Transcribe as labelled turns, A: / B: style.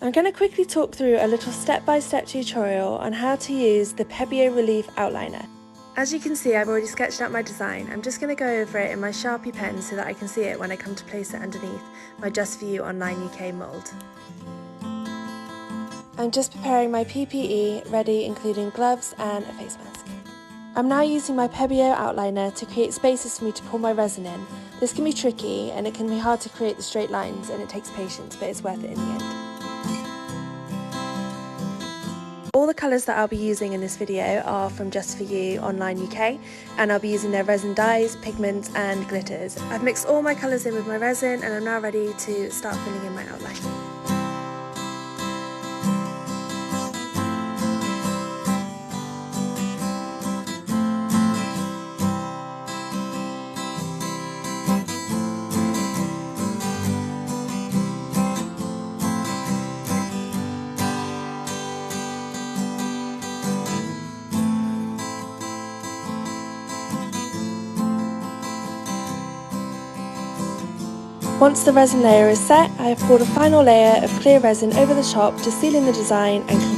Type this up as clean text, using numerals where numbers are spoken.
A: I'm going to quickly talk through a little step-by-step tutorial on how to use the Pebeo Relief Outliner. As you can see, I've already sketched out my design. I'm just going to go over it in my Sharpie pen so that I can see it when I come to place it underneath my Just For You Online UK mould. I'm just preparing my PPE ready, including gloves and a face mask. I'm now using my Pebeo outliner to create spaces for me to pour my resin in. This can be tricky and it can be hard to create the straight lines, and it takes patience, but it's worth it in the end. All the colours that I'll be using in this video are from Just For You Online UK, and I'll be using their resin dyes, pigments and glitters. I've mixed all my colours in with my resin and I'm now ready to start filling in my outline. Once the resin layer is set, I have poured a final layer of clear resin over the top to seal in the design and